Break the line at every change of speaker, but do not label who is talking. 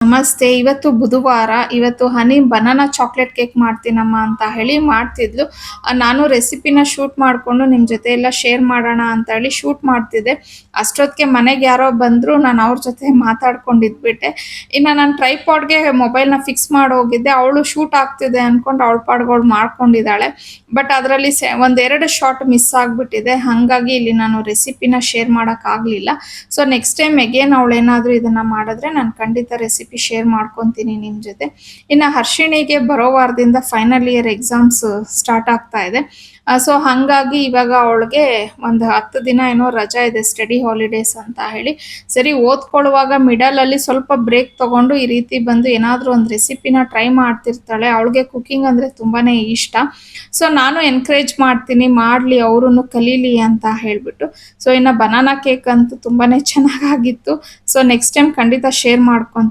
ನಮಸ್ತೆ. ಇವತ್ತು ಬುಧವಾರ. ಇವತ್ತು ಹನಿ ಬನಾನಾ ಚಾಕ್ಲೇಟ್ ಕೇಕ್ ಮಾಡ್ತೀನಮ್ಮ ಅಂತ ಹೇಳಿ ಮಾಡ್ತಿದ್ಲು. ನಾನು ರೆಸಿಪಿನ ಶೂಟ್ ಮಾಡಿಕೊಂಡು ನಿಮ್ಮ ಜೊತೆ ಎಲ್ಲ ಶೇರ್ ಮಾಡೋಣ ಅಂತ ಹೇಳಿ ಶೂಟ್ ಮಾಡ್ತಿದ್ದೆ. ಅಷ್ಟೊತ್ತಿಗೆ ಮನೆಗೆ ಯಾರೋ ಬಂದರು. ನಾನು ಅವ್ರ ಜೊತೆ ಮಾತಾಡ್ಕೊಂಡಿದ್ಬಿಟ್ಟೆ. ಇನ್ನು ನಾನು ಟ್ರೈಪಾಡ್ಗೆ ಮೊಬೈಲ್ನ ಫಿಕ್ಸ್ ಮಾಡಿ ಹೋಗಿದ್ದೆ. ಅವಳು ಶೂಟ್ ಆಗ್ತಿದೆ ಅಂದ್ಕೊಂಡು ಅವಳ ಪಾಡ್ಗೆ ಅವಳು ಮಾಡ್ಕೊಂಡಿದ್ದಾಳೆ. ಬಟ್ ಅದರಲ್ಲಿ ಒಂದೆರಡು ಶಾಟ್ ಮಿಸ್ ಆಗಿಬಿಟ್ಟಿದೆ. ಹಾಗಾಗಿ ಇಲ್ಲಿ ನಾನು ರೆಸಿಪಿನ ಶೇರ್ ಮಾಡೋಕ್ಕಾಗಲಿಲ್ಲ. ಸೊ ನೆಕ್ಸ್ಟ್ ಟೈಮ್ ಎಗೇನ್ ಅವಳೇನಾದರೂ ಇದನ್ನು ಮಾಡಿದ್ರೆ ನಾನು ಖಂಡಿತ ರೆಸಿಪಿ ಶೇರ್ ಮಾಡ್ಕೊತೀನಿ ನಿಮ್ಮ ಜೊತೆ. ಇನ್ನು ಹರ್ಷಿಣಿಗೆ ಬರೋ ವಾರದಿಂದ ಫೈನಲ್ ಇಯರ್ ಎಕ್ಸಾಮ್ಸ್ ಸ್ಟಾರ್ಟ್ ಆಗ್ತಾ ಇದೆ. ಸೊ ಹಾಗಾಗಿ ಇವಾಗ ಅವಳಿಗೆ ಒಂದು 10 ದಿನ ಏನೋ ರಜಾ ಇದೆ, ಸ್ಟಡಿ ಹಾಲಿಡೇಸ್ ಅಂತ ಹೇಳಿ. ಸರಿ ಓದ್ಕೊಳ್ಳುವಾಗ ಮಿಡಲಲ್ಲಿ ಸ್ವಲ್ಪ ಬ್ರೇಕ್ ತೊಗೊಂಡು ಈ ರೀತಿ ಬಂದು ಏನಾದರೂ ಒಂದು ರೆಸಿಪಿನ ಟ್ರೈ ಮಾಡ್ತಿರ್ತಾಳೆ. ಅವಳಿಗೆ ಕುಕ್ಕಿಂಗ್ ಅಂದರೆ ತುಂಬಾ ಇಷ್ಟ. ಸೊ ನಾನು ಎನ್ಕರೇಜ್ ಮಾಡ್ತೀನಿ, ಮಾಡಲಿ ಅವರೂ ಕಲೀಲಿ ಅಂತ ಹೇಳಿಬಿಟ್ಟು. ಸೊ ಇನ್ನು ಬನಾನಾ ಕೇಕ್ ಅಂತೂ ತುಂಬಾ ಚೆನ್ನಾಗಾಗಿತ್ತು. ಸೊ ನೆಕ್ಸ್ಟ್ ಟೈಮ್ ಖಂಡಿತ ಶೇರ್ ಮಾಡ್ಕೊತೀನಿ.